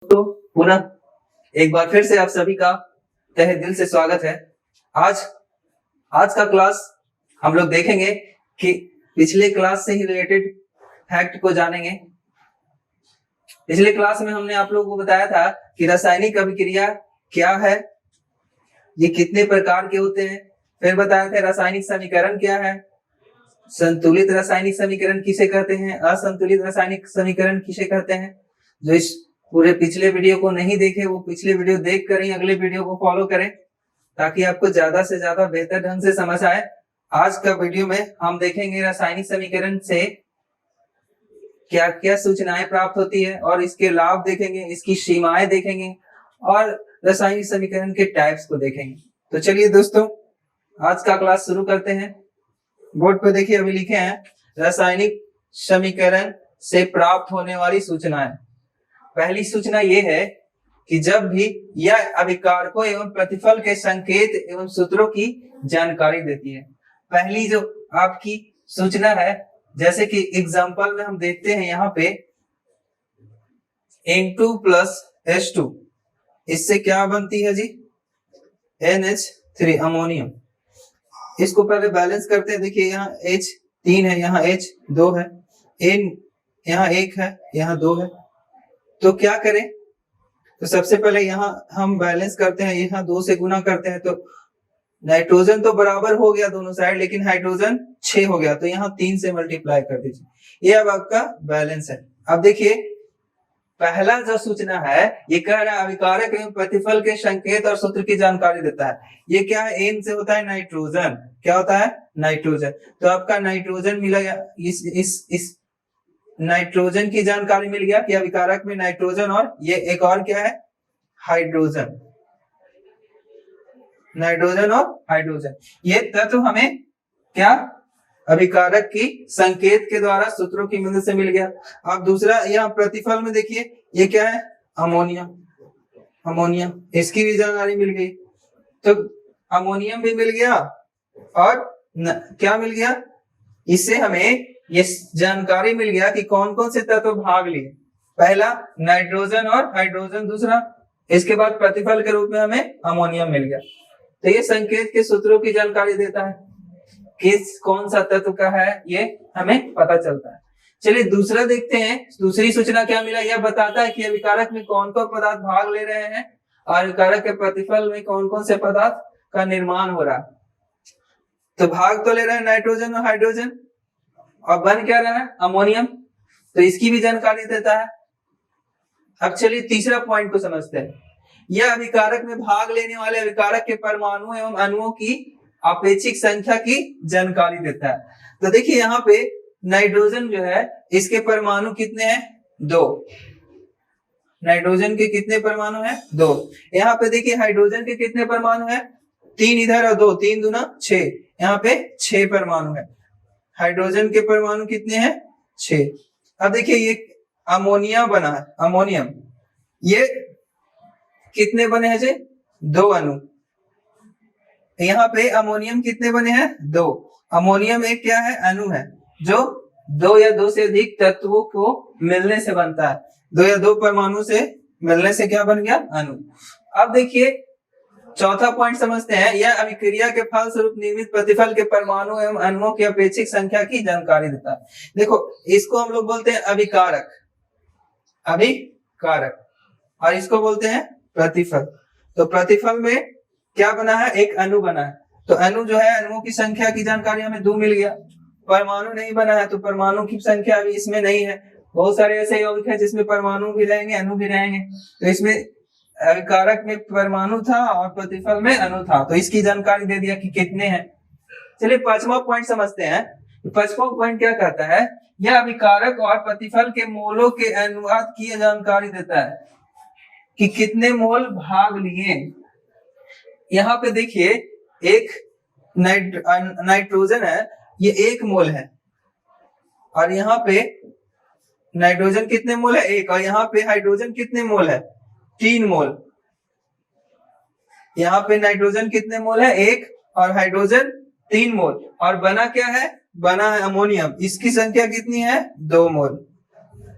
तो पुनः एक बार फिर से आप सभी का तहे दिल से स्वागत है। आज आज का क्लास हम लोग देखेंगे कि पिछले क्लास से ही रिलेटेड फैक्ट को जानेंगे। पिछले क्लास में हमने आप लोगों को बताया था कि रासायनिक अभिक्रिया क्या है, ये कितने प्रकार के होते हैं, फिर बताया था रासायनिक समीकरण क्या है, संतुलित रासायनिक समीकरण किसे कहते हैं, असंतुलित रासायनिक समीकरण किसे कहते हैं। जो इस पूरे पिछले वीडियो को नहीं देखे वो पिछले वीडियो देख कर ही अगले वीडियो को फॉलो करें ताकि आपको ज्यादा से ज्यादा बेहतर ढंग से समझ आए। आज का वीडियो में हम देखेंगे रासायनिक समीकरण से क्या क्या सूचनाएं प्राप्त होती है और इसके लाभ देखेंगे, इसकी सीमाएं देखेंगे और रासायनिक समीकरण के टाइप्स को देखेंगे। तो चलिए दोस्तों आज का क्लास शुरू करते हैं। बोर्ड पर देखिए अभी लिखे हैं रासायनिक समीकरण से प्राप्त होने वाली सूचनाएं। पहली सूचना यह है कि जब भी यह अभिकारकों एवं प्रतिफल के संकेत एवं सूत्रों की जानकारी देती है। पहली जो आपकी सूचना है, जैसे कि एग्जांपल में हम देखते हैं यहाँ पे N2 प्लस H2, इससे क्या बनती है जी, NH3 अमोनियम। इसको पहले बैलेंस करते हैं। देखिए यहाँ H3 है, यहाँ H2 है, N यहाँ 1 है, यहाँ 2 है। तो क्या करें, तो सबसे पहले यहाँ हम बैलेंस करते हैं, यहाँ 2 से गुना करते हैं तो नाइट्रोजन तो बराबर हो गया दोनों साइड, लेकिन हाइड्रोजन 6 हो गया तो यहाँ 3 से मल्टीप्लाई कर दीजिए। ये अब आपका बैलेंस है। अब देखिए पहला जो सूचना है ये कह रहा है अभिकारक एवं प्रतिफल के संकेत और सूत्र की जानकारी देता है। ये क्या है, एन से होता है नाइट्रोजन। क्या होता है, नाइट्रोजन। तो आपका नाइट्रोजन मिला, इस नाइट्रोजन की जानकारी मिल गया कि अभिकारक में नाइट्रोजन और ये एक और क्या है, हाइड्रोजन। नाइट्रोजन और हाइड्रोजन, ये तत्व हमें क्या, अभिकारक की संकेत के द्वारा सूत्रों की मदद से मिल गया। अब दूसरा यहाँ प्रतिफल में देखिए ये क्या है, अमोनियम। अमोनियम, इसकी भी जानकारी मिल गई। तो अमोनियम भी मिल गया और क्या मिल गया, इससे हमें ये जानकारी मिल गया कि कौन कौन से तत्व भाग लिए। पहला नाइट्रोजन और हाइड्रोजन, दूसरा इसके बाद प्रतिफल के रूप में हमें अमोनियम मिल गया। तो ये संकेत के सूत्रों की जानकारी देता है, किस कौन सा तत्व का है ये हमें पता चलता है। चलिए दूसरा देखते हैं, दूसरी सूचना क्या मिला। यह बताता है कि अभिकारक में कौन कौन पदार्थ भाग ले रहे हैं और अभिकारक के प्रतिफल में कौन कौन से पदार्थ का निर्माण हो रहा है। तो भाग तो ले रहे हैं नाइट्रोजन और हाइड्रोजन और बन क्या रहा है, अमोनियम। तो इसकी भी जानकारी देता है। अब चलिए तीसरा पॉइंट को समझते हैं। यह अभिकारक में भाग लेने वाले अभिकारक के परमाणु एवं अणुओं की अपेक्षिक संख्या की जानकारी देता है। तो देखिए यहाँ पे नाइट्रोजन जो है इसके परमाणु कितने हैं, 2। नाइट्रोजन के कितने परमाणु हैं, 2। यहाँ पे देखिए हाइड्रोजन के कितने परमाणु हैं, 3 इधर और 2, 3 दूना 6, यहाँ पे 6 परमाणु है। हाइड्रोजन के परमाणु कितने हैं, 6। अब देखिए ये अमोनिया बना है, अमोनियम, ये कितने बने हैं जी, 2 अणु। यहाँ पे अमोनियम कितने बने हैं, 2। अमोनियम एक क्या है, अणु है जो 2 या 2 से अधिक तत्वों को मिलने से बनता है। 2 या 2 परमाणु से मिलने से क्या बन गया, अणु। अब देखिए चौथा पॉइंट समझते हैं। यह अभिक्रिया के फलस्वरूप निर्मित प्रतिफल के परमाणु एवं अणुओं की अपेक्षिक संख्या की जानकारी देता है। देखो इसको हम लोग बोलते हैं अभिकारक, अभिकारक, और इसको बोलते हैं प्रतिफल। तो प्रतिफल में क्या बना है, एक अणु बना है। तो अणु जो है, अणुओं की संख्या की जानकारी हमें 2 मिल गया। परमाणु नहीं बना है तो परमाणु की संख्या अभी इसमें नहीं है। बहुत सारे ऐसे यौगिक है जिसमें परमाणु भी रहेंगे, अणु भी रहेंगे। तो इसमें अभिकारक में परमाणु था और प्रतिफल में अणु था, तो इसकी जानकारी दे दिया कि कितने हैं। चलिए 5वां पॉइंट समझते हैं। 5वां पॉइंट क्या कहता है, यह अभिकारक और प्रतिफल के मोलों के अनुपात की जानकारी देता है कि कितने मोल भाग लिए। यहाँ पे देखिए एक नाइट्रोजन है, ये 1 मोल है और यहाँ पे नाइट्रोजन कितने मोल है, 1। और यहाँ पे हाइड्रोजन कितने मोल है, 3 मोल। यहाँ पे नाइट्रोजन कितने मोल है, 1, और हाइड्रोजन 3 मोल। और बना क्या है, बना है अमोनियम। इसकी संख्या कितनी है, 2 मोल।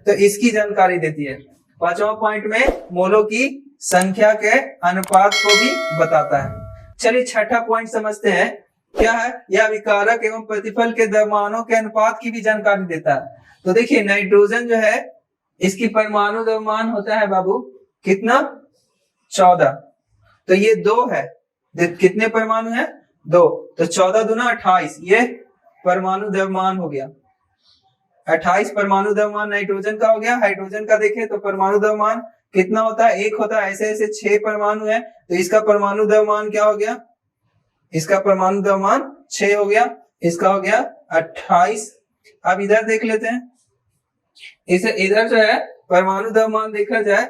तो इसकी जानकारी देती है। पांचवा पॉइंट में मोलों की संख्या के अनुपात को भी बताता है। चलिए छठा पॉइंट समझते हैं क्या है। यह विकारक एवं प्रतिफल के द्रव्यमानों के अनुपात की भी जानकारी देता है। तो देखिए नाइट्रोजन जो है इसकी परमाणु द्रव्यमान होता है बाबू कितना 14। तो ये 2 है, कितने परमाणु है 2, तो 14 दूना 28 ये परमाणु द्रव्यमान हो गया। 28 परमाणु द्रव्यमान नाइट्रोजन का हो गया। हाइड्रोजन का देखें तो परमाणु द्रव्यमान कितना होता है 1 होता है, ऐसे ऐसे 6 परमाणु है तो इसका परमाणु द्रव्यमान क्या हो गया, इसका परमाणु द्रव्यमान 6 हो गया, इसका हो गया 28। अब इधर देख लेते हैं, इसे इधर जो है परमाणु द्रव्यमान देखा जाए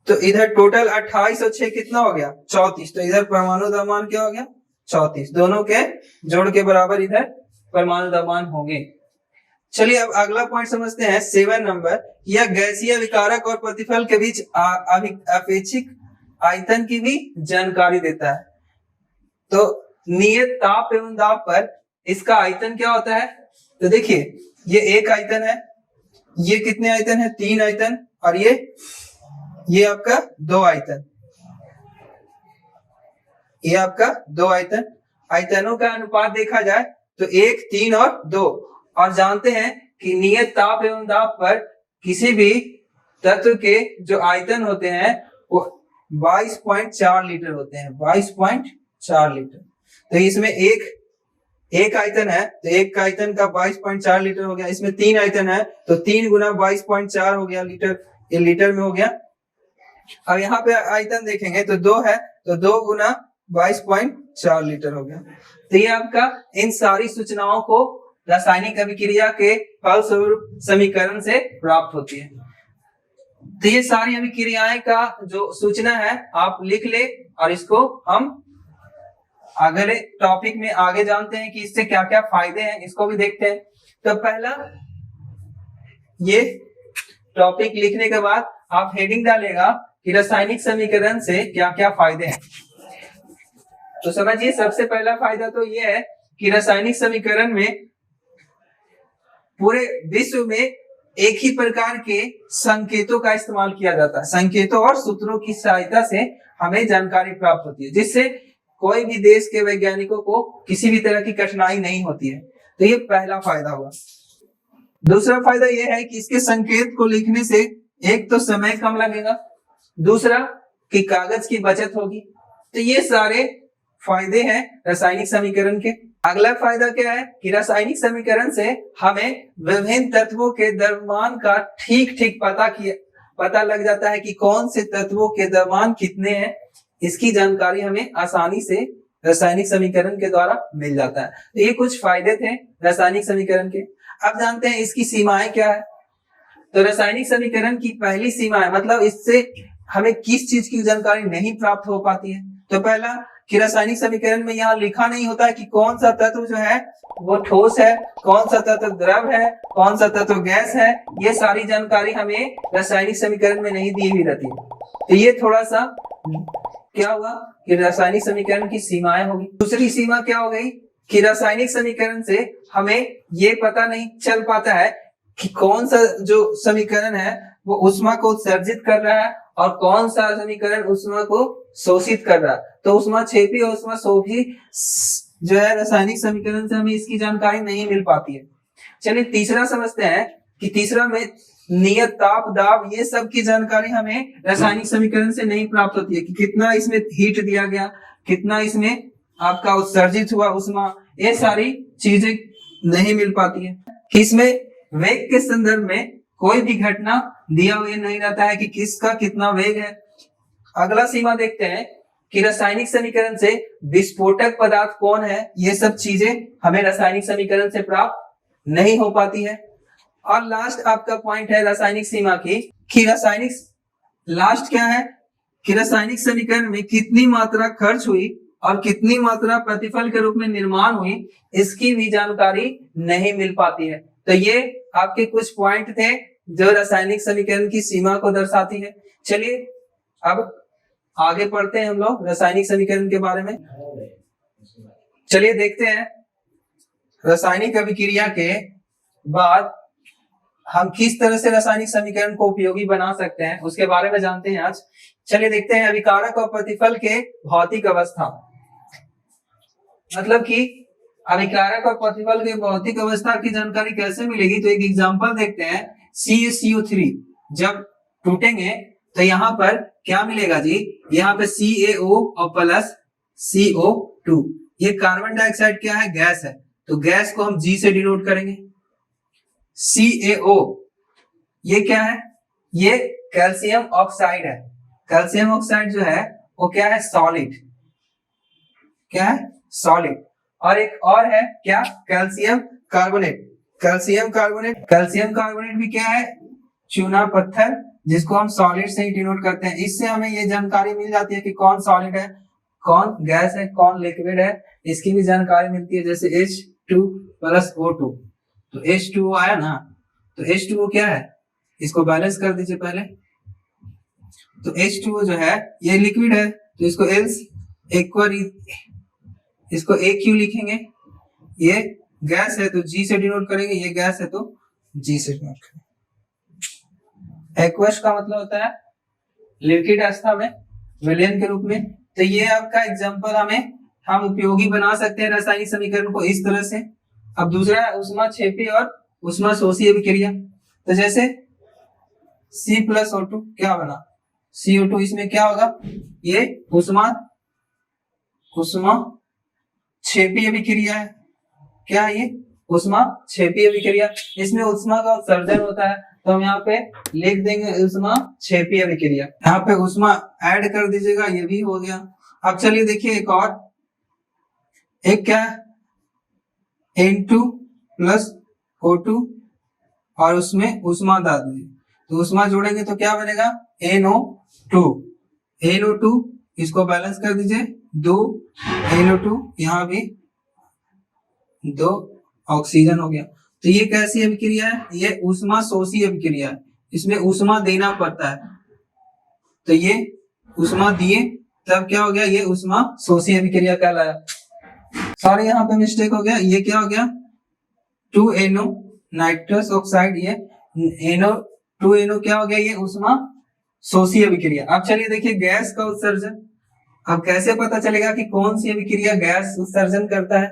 तो इधर टोटल 28 और 6 कितना हो गया 34, तो इधर परमाणु द्रव्यमान क्या हो गया 34, दोनों के जोड़ के बराबर इधर परमाणु द्रव्यमान होंगे। चलिए अब अगला पॉइंट समझते हैं 7 नंबर। यह गैसीय विकारक और प्रतिफल के बीच अपेक्षिक आयतन की भी जानकारी देता है। तो नियत ताप एवं दाब पर इसका आयतन क्या होता है, तो देखिए ये एक आयतन है, ये कितने आयतन है 3 आयतन, और ये आपका 2 आयतन, ये आपका 2 आयतन। आयतनों का अनुपात देखा जाए तो 1, 3 और 2। और जानते हैं कि नियत ताप एवं दाब पर किसी भी तत्व के जो आयतन होते हैं वो 22.4 लीटर होते हैं, 22.4 लीटर। तो इसमें एक आयतन है तो एक आयतन का 22.4 लीटर हो गया, इसमें 3 आयतन है तो 3 गुना 22.4 हो गया लीटर, ये लीटर में हो गया। अब यहाँ पे आयतन देखेंगे तो 2 है तो 2 गुना 22.4 लीटर हो गया। तो ये आपका इन सारी सूचनाओं को रासायनिक अभिक्रिया के फलस्वरूप समीकरण से प्राप्त होती है। तो ये सारी अभिक्रियाएं का जो सूचना है आप लिख ले और इसको हम अगले टॉपिक में आगे जानते हैं कि इससे क्या क्या फायदे हैं, इसको भी देखते हैं। तो पहला ये टॉपिक लिखने के बाद आप हेडिंग डालेगा कि रासायनिक समीकरण से क्या क्या फायदे हैं। तो समझिए सबसे पहला फायदा तो ये है कि रासायनिक समीकरण में पूरे विश्व में एक ही प्रकार के संकेतों का इस्तेमाल किया जाता है। संकेतों और सूत्रों की सहायता से हमें जानकारी प्राप्त होती है, जिससे कोई भी देश के वैज्ञानिकों को किसी भी तरह की कठिनाई नहीं होती है। तो ये पहला फायदा हुआ। दूसरा फायदा यह है कि इसके संकेत को लिखने से एक तो समय कम लगेगा, दूसरा कि कागज की बचत होगी। तो ये सारे फायदे हैं रासायनिक समीकरण के। अगला फायदा क्या है कि रासायनिक समीकरण से हमें विभिन्न तत्वों के द्रव्यमान का ठीक ठीक पता लग जाता है कि कौन से तत्वों के द्रव्यमान कितने हैं। इसकी जानकारी हमें आसानी से रासायनिक समीकरण के द्वारा मिल जाता है। तो ये कुछ फायदे थे रासायनिक समीकरण के। अब जानते हैं इसकी सीमाएं क्या है। तो रासायनिक समीकरण की पहली सीमा है, मतलब इससे हमें किस चीज की जानकारी नहीं प्राप्त हो पाती है। तो पहला कि रासायनिक समीकरण में यहाँ लिखा नहीं होता है कि कौन सा तत्व जो है वो ठोस है, कौन सा तत्व द्रव है, कौन सा तत्व गैस है। ये सारी जानकारी हमें रासायनिक समीकरण में नहीं दी हुई रहती है। तो ये थोड़ा सा क्या हुआ कि रासायनिक समीकरण की सीमाएं होगी। दूसरी सीमा क्या हो गई कि रासायनिक समीकरण से हमें ये पता नहीं चल पाता है कि कौन सा जो समीकरण है वो ऊष्मा को उत्सर्जित कर रहा है और कौन सा समीकरण ऊष्मा को शोषित कर रहा है। तो ऊष्मा क्षेपी और ऊष्मा शोषी जो है रासायनिक समीकरण से हमें इसकी जानकारी नहीं मिल पाती है। चलिए तीसरा समझते हैं कि तीसरा में नियत ताप दाब ये सब की जानकारी हमें रासायनिक समीकरण से नहीं प्राप्त होती है कि कितना इसमें हीट दिया गया, कितना इसमें आपका उत्सर्जित हुआ ऊष्मा, ये सारी चीजें नहीं मिल पाती है। इसमें वेग के संदर्भ में कोई भी घटना दिया हुआ नहीं रहता है कि किसका कितना वेग है। अगला सीमा देखते हैं कि रासायनिक समीकरण से विस्फोटक पदार्थ कौन है, ये सब चीजें हमें रासायनिक समीकरण से प्राप्त नहीं हो पाती है। और लास्ट आपका पॉइंट है रासायनिक सीमा की कि रासायनिक लास्ट क्या है कि रासायनिक समीकरण में कितनी मात्रा खर्च हुई और कितनी मात्रा प्रतिफल के रूप में निर्माण हुई, इसकी भी जानकारी नहीं मिल पाती है। तो ये आपके कुछ पॉइंट थे जो रासायनिक समीकरण की सीमा को दर्शाती है। चलिए अब आगे पढ़ते हैं हम लोग रासायनिक समीकरण के बारे में। चलिए देखते हैं रासायनिक अभिक्रिया के बाद हम किस तरह से रासायनिक समीकरण को उपयोगी बना सकते हैं उसके बारे में जानते हैं आज। चलिए देखते हैं अभिकारक और प्रतिफल के भौतिक अवस्था। मतलब कि अभिकारक और प्रतिफल के भौतिक अवस्था की जानकारी कैसे मिलेगी, तो एक एग्जांपल देखते हैं। CaCO3 जब टूटेंगे तो यहाँ पर क्या मिलेगा जी, यहाँ पे CaO और प्लस CO2। ये कार्बन डाइऑक्साइड क्या है, गैस है, तो गैस को हम G से डिनोट करेंगे। CaO ये क्या है, ये कैल्शियम ऑक्साइड है। कैल्शियम ऑक्साइड जो है वो क्या है, सॉलिड, क्या है, सॉलिड। और एक और है क्या, कैल्शियम कार्बोनेट। कैल्शियम कार्बोनेट भी क्या है, चूना पत्थर, जिसको हम सॉलिड से ही डिनोट करते हैं। इससे हमें ये जानकारी मिल जाती है कि कौन सॉलिड है, कौन गैस है, कौन लिक्विड है, इसकी भी जानकारी मिलती है। जैसे H2 प्लस O2, तो H2O आया ना, तो H2O क्या है, इसको बैलेंस कर दीजिए पहले। तो H2O जो है ये लिक्विड है, तो इसको एल्स इसको AQ लिखेंगे। ये गैस है तो G से डिनोट करेंगे, ये गैस है तो G से डिनोट करेंगे। एक्वस का मतलब होता है लिक्विड अवस्था में विलयन के रूप में। तो ये आपका एग्जांपल हम उपयोगी बना सकते हैं रासायनिक समीकरण को इस तरह से। अब दूसरा है ऊष्माक्षेपी और ऊष्माशोषी अभिक्रिया। तो जैसे C प्लस O2 क्या बना, CO2, इसमें क्या होगा, ये ऊष्माक्षेपी अभिक्रिया है। क्या है ये, ऊष्माक्षेपी अभिक्रिया। इसमें ऊष्मा का उत्सर्जन होता है, तो हम यहाँ पे लिख देंगे ऊष्माक्षेपी अभिक्रिया। यहाँ पे ऊष्मा ऐड कर दीजिएगा, ये भी हो गया। अब चलिए देखिए एक और, एक क्या है, N2 प्लस O2 और उसमें ऊष्मा डाल दीजिए, तो ऊष्मा जोड़ेंगे तो क्या बनेगा, NO2। इसको बैलेंस कर दीजिए, 2 NO2, यहाँ भी 2 ऑक्सीजन हो गया। तो ये कैसी अभिक्रिया है, ये ऊष्माशोषी अभिक्रिया है। इसमें ऊष्मा देना पड़ता है, तो ये ऊष्मा दिए तब क्या हो गया, ये ऊष्माशोषी अभिक्रिया कहलाया। सॉरी यहाँ पे मिस्टेक हो गया, ये क्या हो गया, 2NO नाइट्रस ऑक्साइड, ये NO2NO क्या हो गया, ये ऊष्माशोषी अभिक्रिया। अब चलिए देखिए गैस का उत्सर्जन। अब कैसे पता चलेगा कि कौन सी अभिक्रिया गैस उत्सर्जन करता है,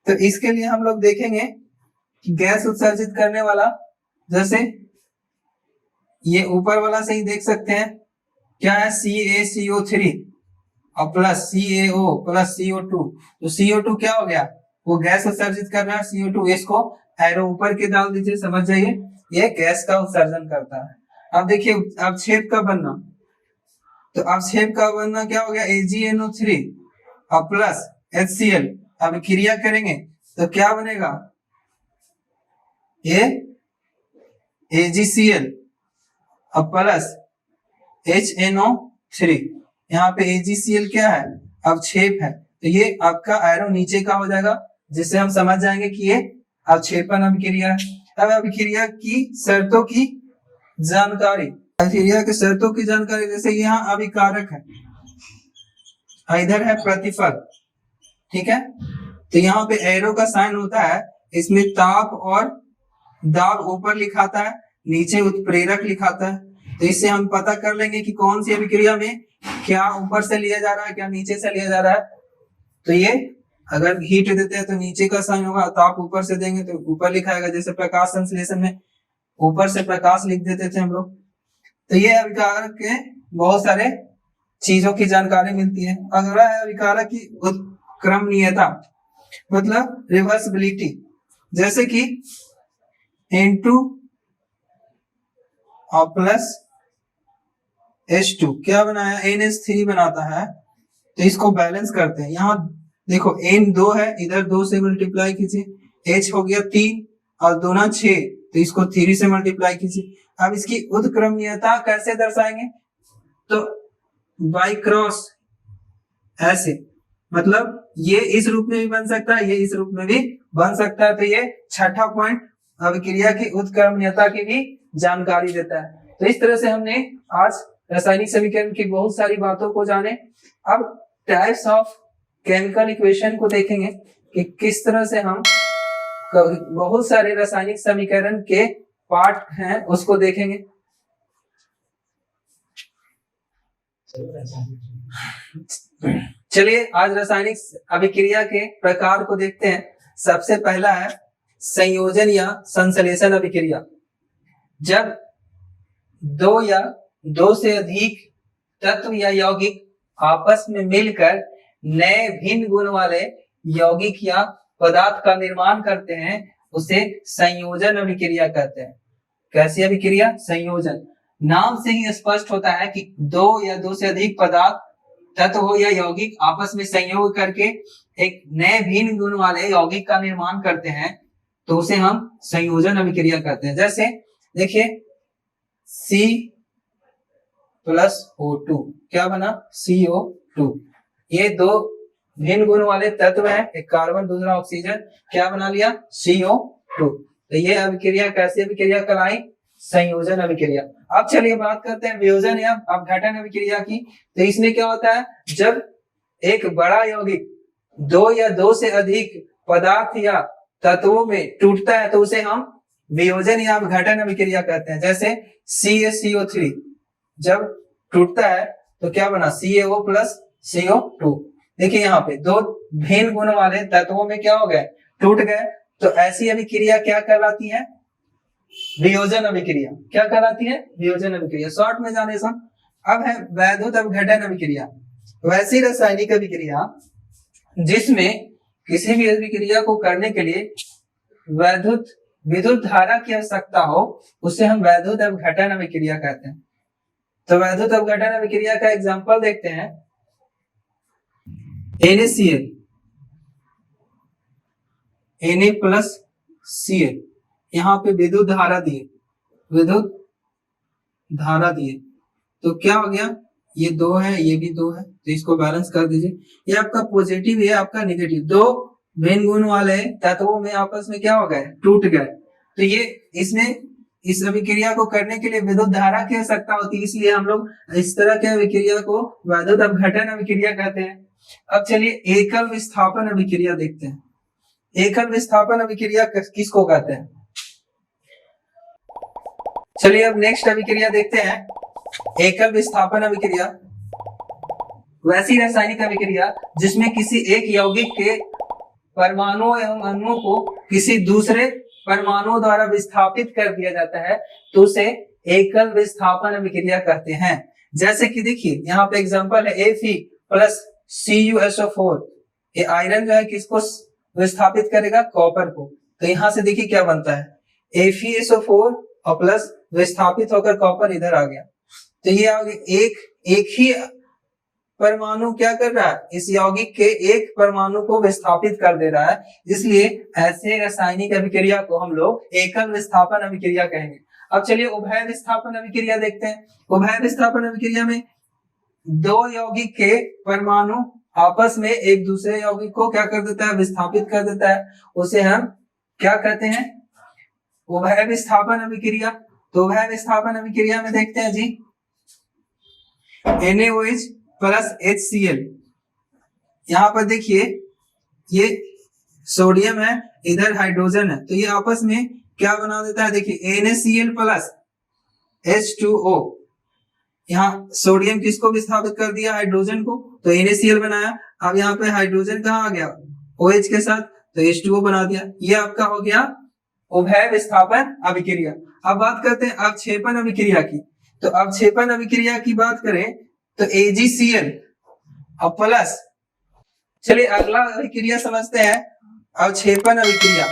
तो इसके लिए हम लोग देखेंगे कि गैस उत्सर्जित करने वाला, जैसे ये ऊपर वाला से ही देख सकते हैं, क्या है, CaCO3 और प्लस CaO प्लस CO2। तो CO2 क्या हो गया, वो गैस उत्सर्जित कर रहा है, CO2, इसको एरो ऊपर के डाल दीजिए, समझ जाइए ये गैस का उत्सर्जन करता है। अब देखिए अवक्षेप का बनना, तो अवक्षेप का बनना क्या हो गया, AgNO3 और प्लस HCl। अब क्रिया करेंगे तो क्या बनेगा, ये AgCl और प्लस HNO3। यहाँ पे AgCl क्या है, अवक्षेप है, तो ये आपका एरो नीचे का हो जाएगा, जिससे हम समझ जाएंगे कि ये अवक्षेपण अभिक्रिया है। अब अभिक्रिया की शर्तों की जानकारी, अभिक्रिया के शर्तों की जानकारी, जैसे यहाँ अभिकारक है, इधर है प्रतिफल, ठीक है। तो यहाँ पे एरो का साइन होता है, इसमें ताप और दाब ऊपर लिखाता है, नीचे उत्प्रेरक लिखाता है। तो इससे हम पता कर लेंगे कि कौन सी अभिक्रिया में क्या ऊपर से लिया जा रहा है, क्या नीचे से लिया जा रहा है। तो ये अगर हीट देते हैं तो नीचे का साइन होगा, ताप ऊपर से देंगे तो ऊपर लिखाएगा। जैसे प्रकाश संश्लेषण में ऊपर से प्रकाश लिख देते थे हम लोग। तो ये अभिकारक के बहुत सारे चीजों की जानकारी मिलती है। अगला है अभिकारक की उत्क्रमणीयता, मतलब रिवर्सिबिलिटी। जैसे कि N2 और प्लस H2 क्या बनाया, NH3 बनाता है, तो इसको बैलेंस करते हैं। यहाँ देखो N 2 है, इधर 2 से मल्टीप्लाई कीजिए, H हो गया 3 और 2 ना 6, तो इसको 3 से मल्टीप्लाई कीजिए। अब इसकी उत्क्रमणीयता कैसे दर्शाएंगे, तो बाई क्रॉस, ऐसे, मतलब ये इस रूप में भी बन सकता है, ये इस रूप में भी बन सकता है। तो ये छठा पॉइंट अभिक्रिया की उत्क्रमणीयता की भी जानकारी देता है। तो इस तरह से हमने आज रासायनिक समीकरण की बहुत सारी बातों को जाने। अब टाइप्स ऑफ केमिकल इक्वेशन को देखेंगे कि किस तरह से हम बहुत सारे रासायनिक समीकरण के पार्ट है उसको देखेंगे। चलिए आज रासायनिक अभिक्रिया के प्रकार को देखते हैं। सबसे पहला है संयोजन या संश्लेषण अभिक्रिया। जब दो या दो से अधिक तत्व या यौगिक आपस में मिलकर नए भिन्न गुण वाले यौगिक या पदार्थ का निर्माण करते हैं उसे संयोजन अभिक्रिया कहते हैं। कैसी अभिक्रिया? संयोजन। नाम से ही स्पष्ट होता है कि दो या दो से अधिक पदार्थ तत्व हो या यौगिक आपस में संयोग करके एक नए भिन्न गुण वाले यौगिक का निर्माण करते हैं तो उसे हम संयोजन अभिक्रिया कहते हैं। जैसे देखिए C+O2 क्या बना? CO2। ये दो भिन्न गुण वाले तत्व हैं, एक कार्बन दूसरा ऑक्सीजन, क्या बना लिया? CO2। तो ये अभिक्रिया कैसी अभिक्रिया कहलाई? संयोजन अभिक्रिया। अब चलिए बात करते हैं वियोजन या अपघटन अभिक्रिया की। तो इसमें क्या होता है? जब एक बड़ा यौगिक दो या दो से अधिक पदार्थ या तत्वों में टूटता है तो उसे हम वियोजन या अपघटन अभिक्रिया कहते हैं। जैसे CaCO3 जब टूटता है तो क्या बना? CaO plus CO2। देखिए यहाँ पे दो भिन्न गुण वाले तत्वों में क्या हो गए? टूट गए। तो ऐसी अभिक्रिया क्या कहलाती है? वियोजन अभिक्रिया। क्या कहलाती है? वियोजन अभिक्रिया। शॉर्ट में जाने से अब है वैद्युत अपघटन अभिक्रिया। वैसी रासायनिक अभिक्रिया जिसमें किसी भी अभिक्रिया को करने के लिए विद्युत धारा की आवश्यकता हो उसे हम वैद्युत अपघटन अभिक्रिया कहते हैं। तो वैद्युत अपघटन अभिक्रिया का एग्जांपल देखते हैं। NaCl Na प्लस Cl, यहाँ पे विद्युत धारा दिए तो क्या हो गया? ये दो है, ये भी दो है, तो इसको बैलेंस कर दीजिए। ये आपका पॉजिटिव है, आपका नेगेटिव। दो भिन्न गुण वाले तत्वों में आपस में क्या हो गए? टूट गए। तो ये इसमें इस अभिक्रिया को करने के लिए विद्युत धारा की आवश्यकता होती है, इसलिए हम लोग इस तरह के अभिक्रिया को वैद्युत अपघटन अभिक्रिया कहते हैं। अब चलिए एकल विस्थापन अभिक्रिया देखते हैं। एकल विस्थापन अभिक्रिया किसको कहते हैं? चलिए अब नेक्स्ट अभिक्रिया देखते हैं, एकल विस्थापन अभिक्रिया। वैसी रासायनिक अभिक्रिया जिसमें किसी एक यौगिक के परमाणु एवं अणुओं को किसी दूसरे परमाणु द्वारा विस्थापित कर दिया जाता है तो उसे एकल विस्थापन अभिक्रिया कहते हैं। जैसे कि देखिए यहाँ पे एग्जांपल है Fe प्लस CuSO4। ये आयरन जो है किसको विस्थापित करेगा? कॉपर को। तो यहाँ से देखिए क्या बनता है? FeSO4 और प्लस विस्थापित होकर कॉपर इधर आ गया। तो ये आगे एक ही परमाणु क्या कर रहा है? इस यौगिक के एक परमाणु को विस्थापित कर दे रहा है, इसलिए ऐसे रासायनिक अभिक्रिया को हम लोग एकल विस्थापन अभिक्रिया कहेंगे। अब चलिए उभय विस्थापन अभिक्रिया देखते हैं। उभय विस्थापन अभिक्रिया में दो यौगिक के परमाणु आपस में एक दूसरे यौगिक को क्या कर देता है? विस्थापित कर देता है, उसे हम क्या कहते हैं? उभय विस्थापन अभिक्रिया। तो उभय विस्थापन अभिक्रिया में देखते हैं जी NaOH प्लस HCl। यहाँ पर देखिए ये सोडियम है, इधर हाइड्रोजन है, तो ये आपस में क्या बना देता है? देखिए NaCl प्लस H2O। यहाँ सोडियम किसको विस्थापित कर दिया? हाइड्रोजन को, तो NaCl बनाया। अब यहाँ पे हाइड्रोजन कहाँ आ गया? OH के साथ, तो H2O बना दिया। ये आपका हो गया उभय विस्थापन अभिक्रिया। अब बात करते हैं अवक्षेपण अभिक्रिया की। तो अवक्षेपण अभिक्रिया की बात करें तो AgCl और प्लस, चलिए अगला अभिक्रिया समझते हैं अवक्षेपण अभिक्रिया।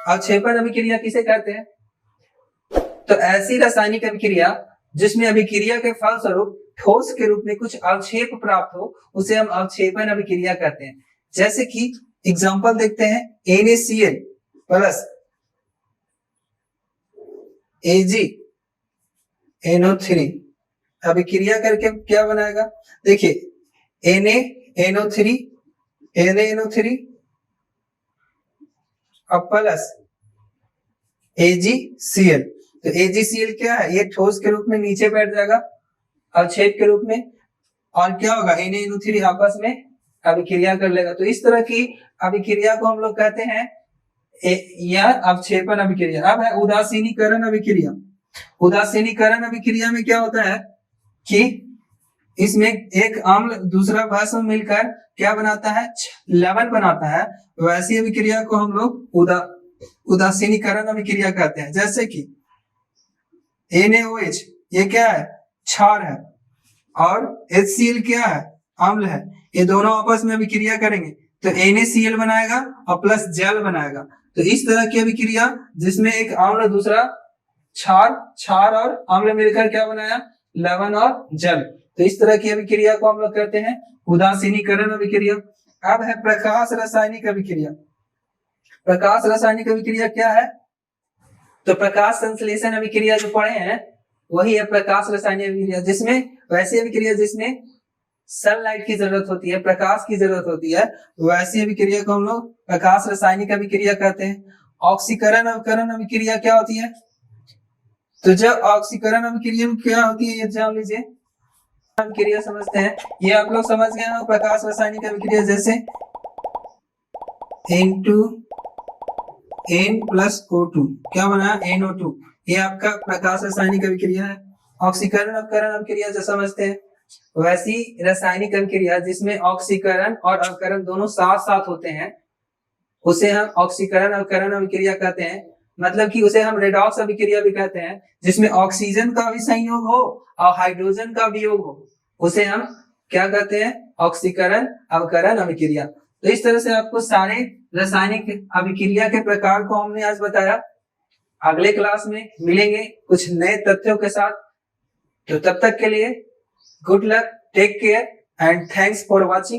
अवक्षेपण अभिक्रिया किसे कहते हैं? तो ऐसी रासायनिक अभिक्रिया जिसमें अभिक्रिया के फलस्वरूप ठोस के रूप में कुछ अवक्षेप प्राप्त हो उसे हम अवक्षेपण अभिक्रिया कहते हैं। जैसे कि एग्जांपल देखते हैं NaCl प्लस AgNO3 अभिक्रिया करके क्या बनाएगा? देखिए NaNO3 अब प्लस AgCl। तो AgCl क्या है? ये ठोस के रूप में नीचे बैठ जाएगा अवक्षेप के रूप में, और क्या होगा? NaNO3 आपस में अभिक्रिया कर लेगा। तो इस तरह की अभिक्रिया को हम लोग कहते हैं यह अवक्षेपण अभिक्रिया। अब है उदासीनीकरण अभिक्रिया। उदासीनीकरण अभिक्रिया में क्या होता है कि इसमें एक अम्ल दूसरा भस्म मिलकर क्या बनाता है, लवण बनाता है। वैसी अभिक्रिया को हम लोग उदासीनीकरण अभिक्रिया कहते हैं। जैसे कि NaOH ये क्या है, क्षार है, और HCl क्या है, अम्ल है। ये दोनों आपस में अभिक्रिया करेंगे तो NaCl बनाएगा और प्लस जल बनाएगा। तो इस तरह की अभिक्रिया जिसमें एक अम्ल दूसरा क्षार और अम्ल मिलकर क्या बनाया, लवण और जल। तो इस तरह की अभिक्रिया को हम लोग कहते हैं उदासीनीकरण अभिक्रिया। अब है प्रकाश रासायनिक अभिक्रिया। प्रकाश रासायनिक अभिक्रिया क्या है, तो प्रकाश संश्लेषण अभिक्रिया जो पढ़े हैं वही है प्रकाश रासायनिक अभिक्रिया, जिसमें वैसी अभिक्रिया जिसमें सनलाइट की जरूरत होती है, प्रकाश की जरूरत होती है, वैसी अभिक्रिया को हम लोग प्रकाश रासायनिक अभिक्रिया कहते हैं। ऑक्सीकरण अवकरण अभिक्रिया क्या होती है, तो जब ऑक्सीकरण अभिक्रिया में क्या होती है ये जान लीजिए। अभिक्रिया समझते हैं, ये आप लोग समझ गए हैं। प्रकाश रासायनिक अभिक्रिया जैसे N2N+O2 क्या बना, NO2, ये आपका प्रकाश रासायनिक अभिक्रिया है। ऑक्सीकरण अवकरण अभिक्रिया जो समझते हैं, वैसी रासायनिक अभिक्रिया जिसमें ऑक्सीकरण और अवकरण दोनों साथ साथ होते हैं उसे हम ऑक्सीकरण अवकरण अभिक्रिया कहते हैं। मतलब कि उसे हम रेडॉक्स अभिक्रिया भी कहते हैं, जिसमें ऑक्सीजन का भी संयोग हो और हाइड्रोजन का वियोग हो, उसे हम क्या कहते हैं, ऑक्सीकरण अवकरण अभिक्रिया। तो इस तरह से आपको सारे रासायनिक अभिक्रिया के प्रकार को हमने आज बताया। अगले क्लास में मिलेंगे कुछ नए तथ्यों के साथ। तो तब तक के लिए good luck, take care and thanks for watching.